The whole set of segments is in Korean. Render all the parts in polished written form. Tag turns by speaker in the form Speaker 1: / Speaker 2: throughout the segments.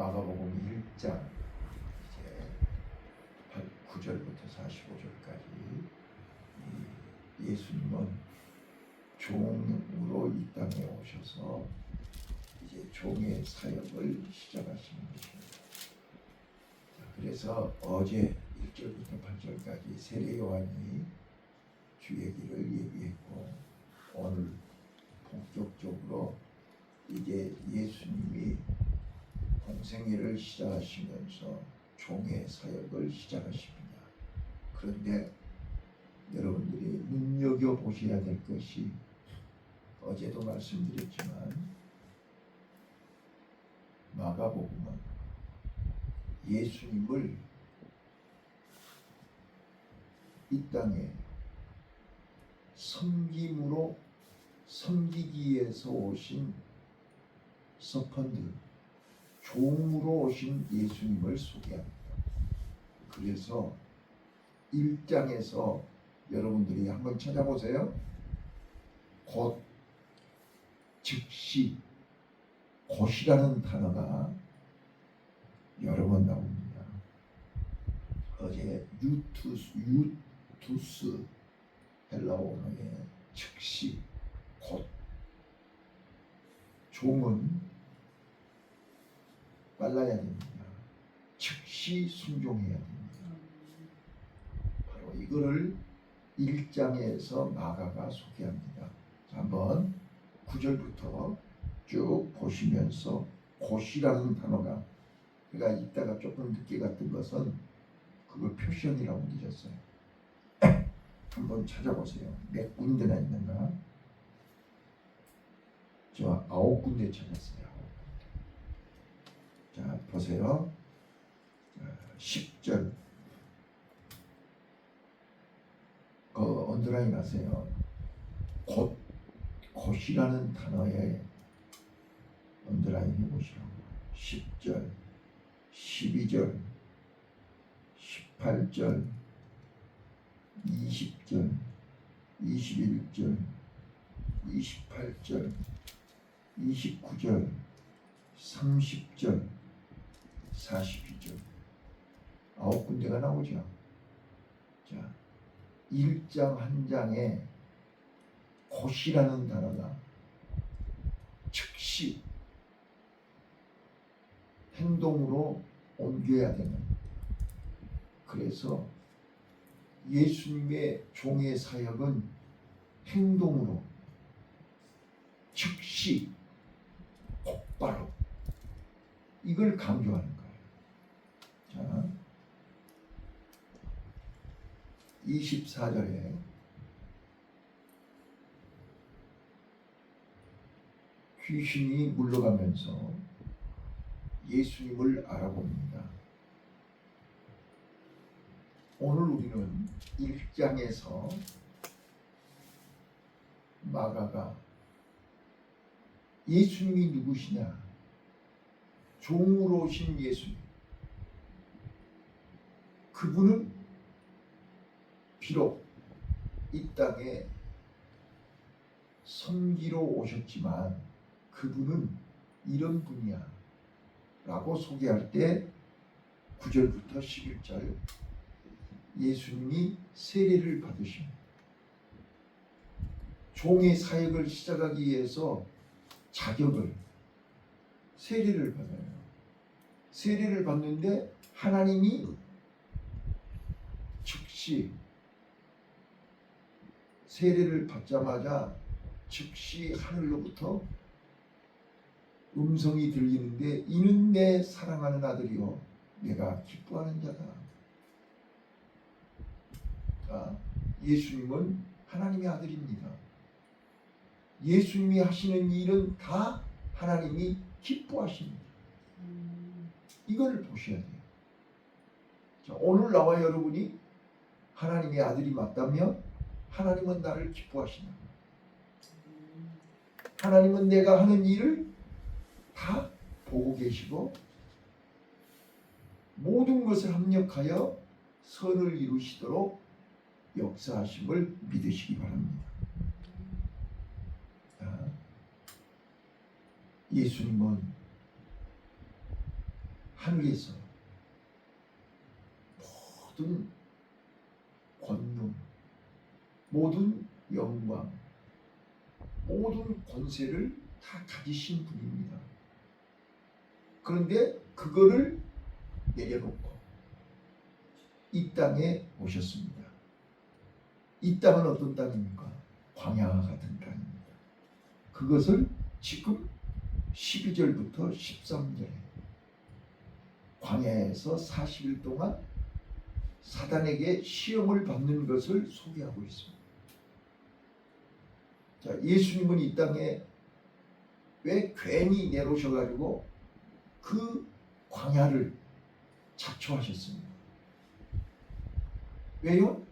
Speaker 1: 마가복음 1장 이제 9절부터 45절까지 예수님은 종으로 이 땅에 오셔서 이제 종의 사역을 시작하시는 것입니다. 그래서 어제 1절부터 8절까지 세례 요한이 주의 길을 예비했고, 오늘 본격적으로 이제 예수님이 공생애를 시작하시면서 종의 사역을 시작하십니다. 그런데 여러분들이 눈여겨보셔야 될 것이, 어제도 말씀드렸지만 마가복음은 예수님을 이 땅에 섬김으로, 섬기기 위해서 오신 서펀트, 종으로 오신 예수님을 소개합니다. 그래서 1장에서 여러분들이 한번 찾아보세요. 곧, 즉시, 곧이라는 단어가 여러 번 나옵니다. 어제 유투스 헬라어 언어의 즉시, 곧. 종은 빨라야 됩니다. 즉시 순종해야 됩니다. 바로 이거를 1장에서 마가가 소개합니다. 자, 한번 9절부터 쭉 보시면서 곧이라는 단어가, 그러니까 이따가 조금 늦게 갔던 것은 그걸 표시형이라고 늦었어요. 한번 찾아보세요. 몇 군데나 있는가? 저 9군데 찾았어요. 자, 보세요. 10절 언더라인 하세요. 곧이라는 단어에 언더라인 해보시라고. 10절, 12절, 18절, 20절, 21절, 28절, 29절, 30절, 42절. 9군데가 나오죠. 자, 1장 한 장에 곧이라는 단어가 즉시 행동으로 옮겨야 되는, 그래서 예수님의 종의 사역은 행동으로, 즉시, 곧바로, 이걸 강조하는 거예요. 자, 24절에 귀신이 물러가면서 예수님을 알아봅니다. 오늘 우리는 1장에서 마가가 예수님이 누구시냐, 종으로 오신 예수님, 그분은 비록 이 땅에 섬기러 오셨지만 그분은 이런 분이야 라고 소개할 때 9절부터 11절 예수님이 세례를 받으십니다. 종의 사역을 시작하기 위해서 자격을, 세례를 받아요. 세례를 받는데 하나님이 즉시, 세례를 받자마자 즉시 하늘로부터 음성이 들리는데, 이는 내 사랑하는 아들이요 내가 기뻐하는 자다. 자, 예수님은 하나님의 아들입니다. 예수님이 하시는 일은 다 하나님이 기뻐하십니다. 이걸 보셔야 돼요. 자, 오늘 나와 여러분이 하나님의 아들이 맞다면 하나님은 나를 기뻐하신다. 하나님은 내가 하는 일을 다 보고 계시고 모든 것을 합력하여 선을 이루시도록 역사하심을 믿으시기 바랍니다. 예수님은 하늘에서 모든 권능, 모든 영광, 모든 권세를 다 가지신 분입니다. 그런데 그거를 내려놓고 이 땅에 오셨습니다. 이 땅은 어떤 땅입니까? 광야와 같은 땅입니다. 그것을 지금 12절부터 13절에 광야에서 40일 동안 사단에게 시험을 받는 것을 소개하고 있습니다. 자, 예수님은 이 땅에 왜 괜히 내려오셔가지고 그 광야를 자초하셨습니다. 왜요?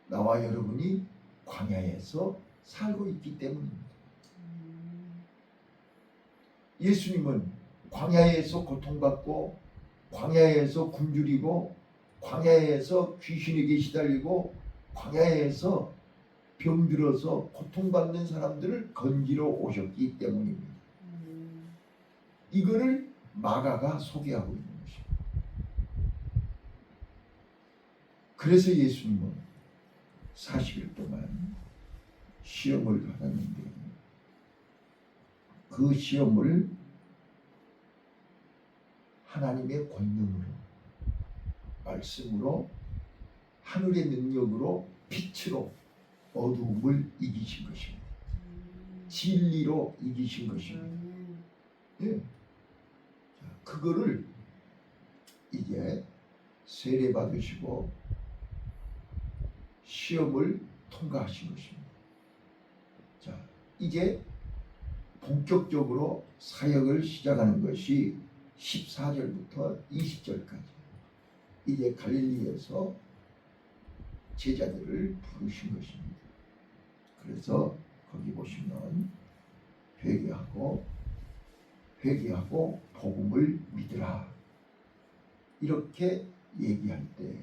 Speaker 1: 나와 여러분이 광야에서 살고 있기 때문입니다. 예수님은 광야에서 고통받고 광야에서 굶주리고 광야에서 귀신에게 시달리고 광야에서 병들어서 고통받는 사람들을 건지러 오셨기 때문입니다. 이거를 마가가 소개하고 있는 것입니다. 그래서 예수님은 40일 동안 시험을 받았는데 그 시험을 하나님의 권능으로, 말씀으로, 하늘의 능력으로, 빛으로 어두움을 이기신 것입니다. 진리로 이기신 것입니다. 예. 자, 그거를 이제 세례 받으시고 시험을 통과하신 것입니다. 자, 이제 본격적으로 사역을 시작하는 것이 14절부터 20절까지 이제 갈릴리에서 제자들을 부르신 것입니다. 그래서 거기 보시면 회개하고 복음을 믿으라 이렇게 얘기할 때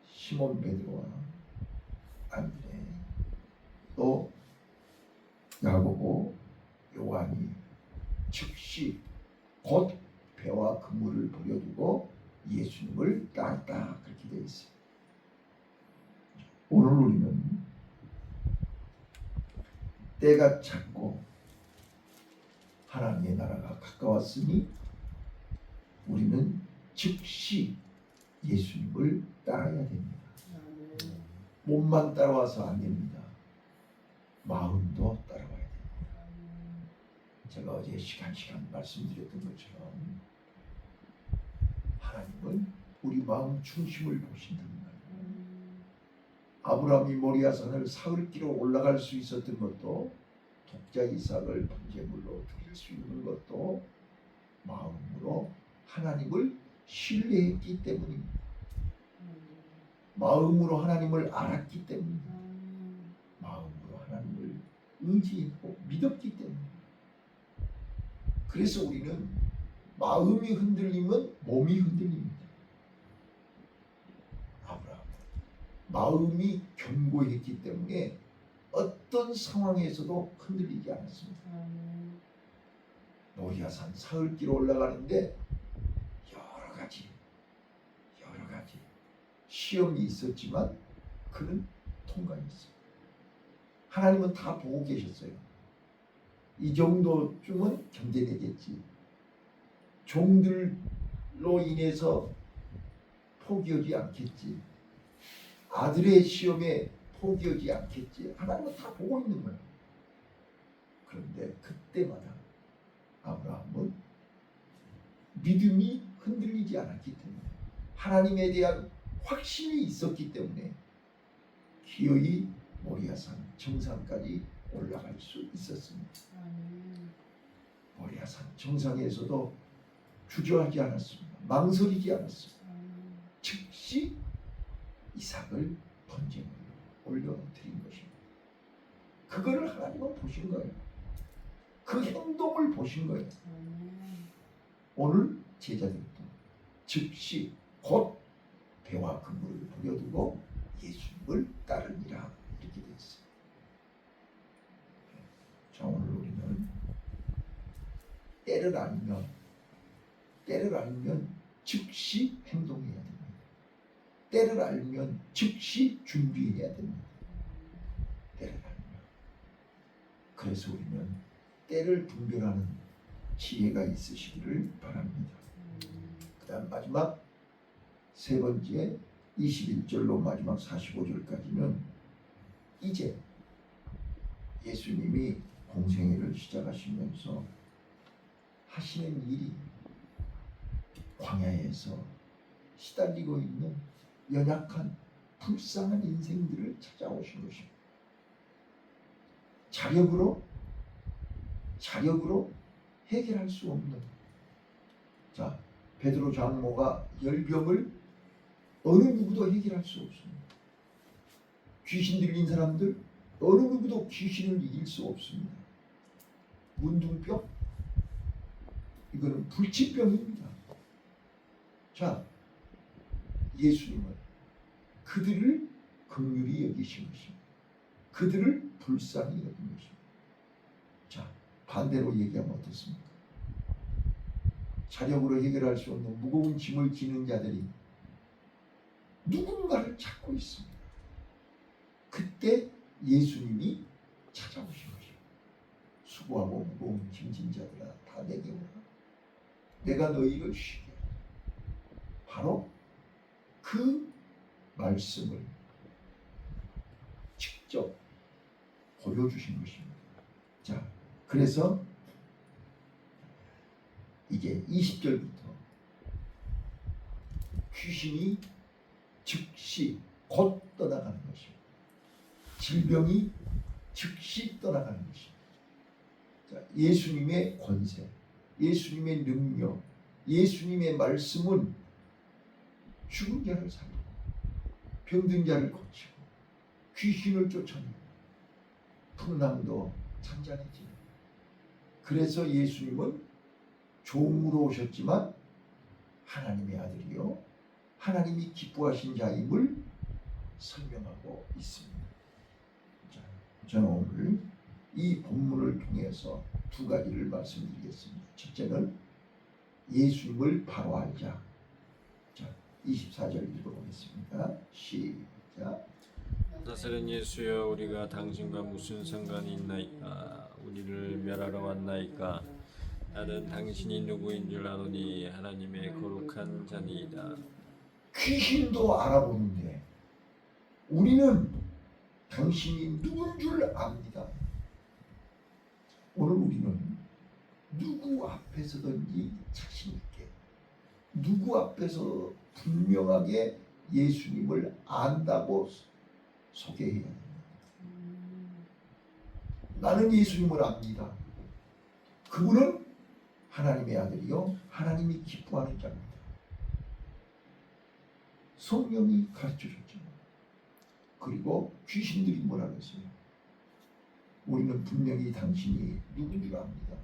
Speaker 1: 시몬 베드로와 안드레 또 야고보 요한이 즉시 곧 배와 그물을 버려두고 예수님을 따랐다 그렇게 되어 있어요. 오늘 우리는 때가 찼고 하나님의 나라가 가까웠으니 우리는 즉시 예수님을 따라야 됩니다. 몸만 따라와서 안 됩니다. 마음도 따라와야 됩니다. 제가 어제 시간 말씀드렸던 것처럼 하나님은 우리 마음 중심을 보신단 말이에요. 아브라함이 모리아산을 사흘기로 올라갈 수 있었던 것도 독자 이삭을 번제물로 드릴 수 있는 것도 마음으로 하나님을 신뢰했기 때문입니다. 마음으로 하나님을 알았기 때문입니다. 마음으로 하나님을 의지했고 믿었기 때문입니다. 그래서 우리는 마음이 흔들리면 몸이 흔들립니다. 아브라함 마음이 견고했기 때문에 어떤 상황에서도 흔들리지 않았습니다. 모리아산 사흘기로 올라가는데 여러 가지 시험이 있었지만 그는 통과했어요. 하나님은 다 보고 계셨어요. 이 정도쯤은 견뎌내겠지. 종들로 인해서 포기하지 않겠지. 아들의 시험에 포기하지 않겠지. 하나님은 다 보고 있는 거예요. 그런데 그때마다 아브라함은 믿음이 흔들리지 않았기 때문에 하나님에 대한 확신이 있었기 때문에 기어이 모리아산 정상까지 올라갈 수 있었습니다. 모리아산 정상에서도 주저하지 않았습니다. 망설이지 않았습니다. 즉시 이삭을 번제물로 올려드린 것입니다. 그거를 하나님은 보신 거예요. 그 행동을 보신 거예요. 오늘 제자들도 즉시 곧 배와 그물을 버려두고 예수님을 따르니라 이렇게 되어 있어요. 자, 오늘 우리는 때를 알면 때를 알면 즉시 행동해야 됩니다. 때를 알면 즉시 준비해야 됩니다. 때를 알면. 그래서 우리는 때를 분별하는 지혜가 있으시기를 바랍니다. 그 다음 마지막 세 번째 21절로 마지막 45절까지는 이제 예수님이 공생애를 시작하시면서 하시는 일이 광야에서 시달리고 있는 연약한 불쌍한 인생들을 찾아오신 것입니다. 자력으로 해결할 수 없는, 자, 베드로 장모가 열병을 어느 누구도 해결할 수 없습니다. 귀신 들린 사람들 어느 누구도 귀신을 이길 수 없습니다. 문둥병, 이거는 불치병입니다. 자, 예수님은 그들을 긍휼히 여기신 것입니다. 그들을 불쌍히 여긴 것입니다. 자, 반대로 얘기하면 어떻습니까? 자력으로 해결할 수 없는 무거운 짐을 지는 자들이 누군가를 찾고 있습니다. 그때 예수님이 찾아오신 것이에요. 수고하고 무거운 짐진 자들아 다 내게 오라. 내가 너희를 쉬게 하리라. 바로 그 말씀을 직접 보여주신 것입니다. 자, 그래서 이제 20절부터 귀신이 즉시 곧 떠나가는 것입니다. 질병이 즉시 떠나가는 것입니다. 자, 예수님의 권세, 예수님의 능력, 예수님의 말씀은 죽은 자를 살리고 병든 자를 고치고 귀신을 쫓아내고 풍랑도 잔잔해지고. 그래서 예수님은 종으로 오셨지만 하나님의 아들이요 하나님이 기뻐하신 자임을 설명하고 있습니다. 자, 저는 오늘 이 본문을 통해서 두 가지를 말씀드리겠습니다. 첫째는 예수님을 바로 알자. 자, 24절 읽어보겠습니다. 시작.
Speaker 2: 나사렛 예수여, 우리가 당신과 무슨 상관이 있나이까? 우리를 멸하러 왔나이까? 나는 당신이 누구인 줄 아노니 하나님의 거룩한 자니이다.
Speaker 1: 귀신도 알아보는데 우리는 당신이 누군 줄 압니다. 오늘 우리는 누구 앞에서든지 자신 있게, 누구 앞에서 분명하게 예수님을 안다고 소개해야 합니다. 나는 예수님을 압니다. 그분은 하나님의 아들이요 하나님이 기뻐하는 자입니다. 성령이 가르쳐줬죠. 그리고 귀신들이 뭐라 그랬어요? 우리는 분명히 당신이 누군 줄 압니다.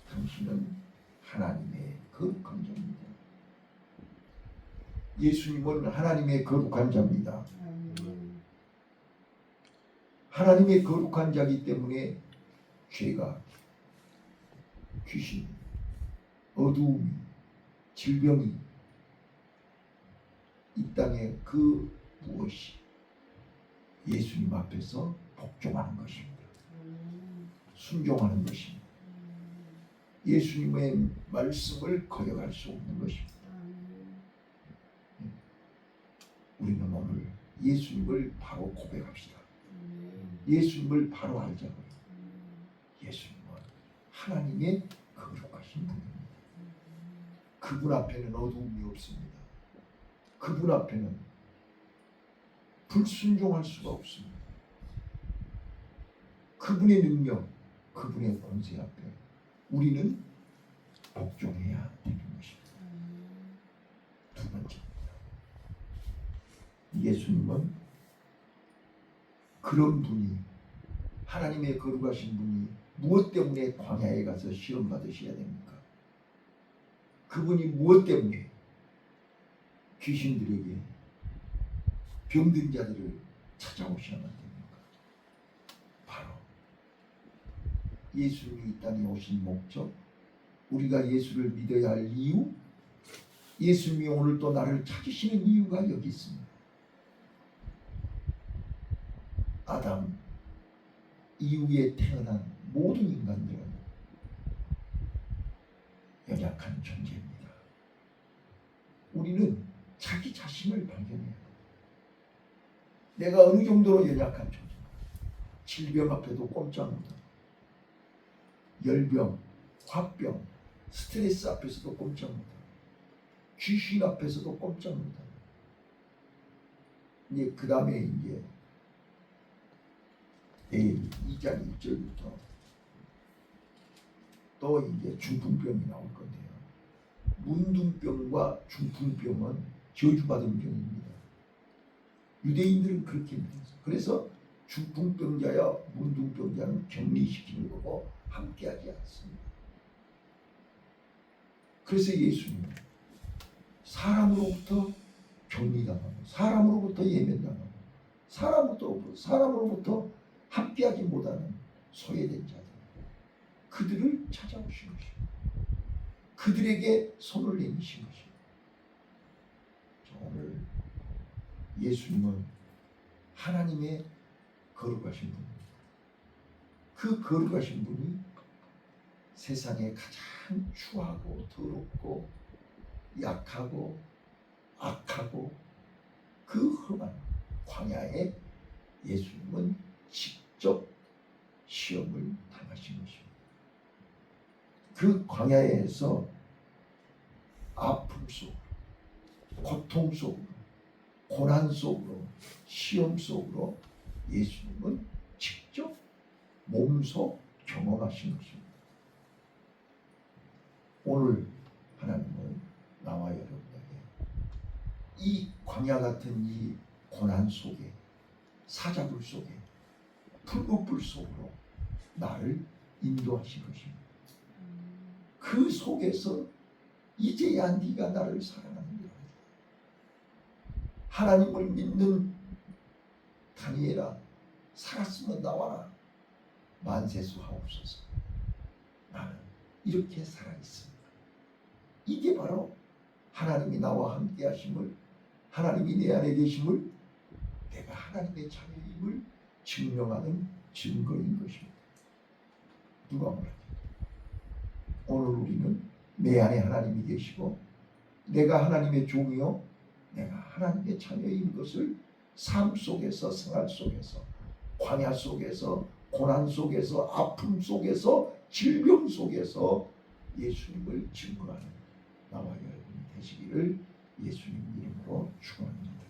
Speaker 1: 당신은 하나님의 거룩한 자입니다. 예수님은 하나님의 거룩한 자입니다. 하나님의 거룩한 자이기 때문에 죄가, 귀신, 어두움이, 질병이 이 땅에 그 무엇이 예수님 앞에서 복종하는 것입니다. 순종하는 것입니다. 예수님의 말씀을 거역할 수 없는 것입니다. 우리는 오늘 예수님을 바로 고백합시다. 예수님을 바로 알자고요. 예수님은 하나님의 거룩하신 분입니다. 그분 앞에는 어두움이 없습니다. 그분 앞에는 불순종할 수가 없습니다. 그분의 능력, 그분의 권세 앞에 우리는 복종해야 되는 것입니다. 두 번째입니다. 예수님은 그런 분이, 하나님의 거룩하신 분이 무엇 때문에 광야에 가서 시험 받으셔야 됩니까? 그분이 무엇 때문에 귀신들에게, 병든 자들을 찾아오셔야만 됩니까? 바로 예수님이 이 땅에 오신 목적, 우리가 예수를 믿어야 할 이유, 예수님이 오늘 또 나를 찾으시는 이유가 여기 있습니다. 아담 이후에 태어난 모든 인간들은 연약한 존재입니다. 우리는 자기 자신을 발견해야 합니다. 내가 어느 정도로 연약한 존재인가. 질병 앞에도 꼼짝 못하고, 열병, 화병, 스트레스 앞에서도 꼼짝 못하고, 귀신 앞에서도 꼼짝 못하고, 이제 그 다음에 이제 2장 1절부터 또 이제 중풍병이 나올 건데요. 문둥병과 중풍병은 저주받은 병입니다. 유대인들은 그렇게 믿었어요. 그래서 중풍병자야 문둥병자는 격리시키는 거고 함께하지 않습니다. 그래서 예수님은 사람으로부터 격리당하고 사람으로부터 예면당하고 사람으로부터 함께하지 못하는 소외된 자들, 그들을 찾아오신 것입니다. 그들에게 손을 내미신 것입니다. 오늘 예수님은 하나님의 거룩하신 분입니다. 그 거룩하신 분이 세상에 가장 추하고 더럽고 약하고 악하고 그 험한 광야에 예수님은 직접 시험을 당하신 것입니다. 그 광야에서 아픔 속으로, 고통 속으로, 고난 속으로, 시험 속으로 예수님은 직접 몸소 경험하신 것입니다. 오늘 하나님은 나와 여러분에게 이 광야 같은 이 고난 속에, 사자굴 속에, 풀무불 속으로 나를 인도하신 것입니다. 그 속에서 이제야 네가 나를 사랑하는구나. 하나님을 믿는 다니엘아, 살았으면 나와라. 만세수하옵소서. 나는 이렇게 살아있습니다. 이게 바로 하나님이 나와 함께 하심을, 하나님이 내 안에 계심을, 내가 하나님의 자녀임을 증명하는 증거인 것입니다. 누가 말합니까? 오늘 우리는 내 안에 하나님이 계시고 내가 하나님의 종이요 내가 하나님의 자녀인 것을 삶 속에서, 생활 속에서, 광야 속에서, 고난 속에서, 아픔 속에서, 질병 속에서 예수님을 증거하는 나와 여러분이 되시기를 예수님 이름으로 축원합니다.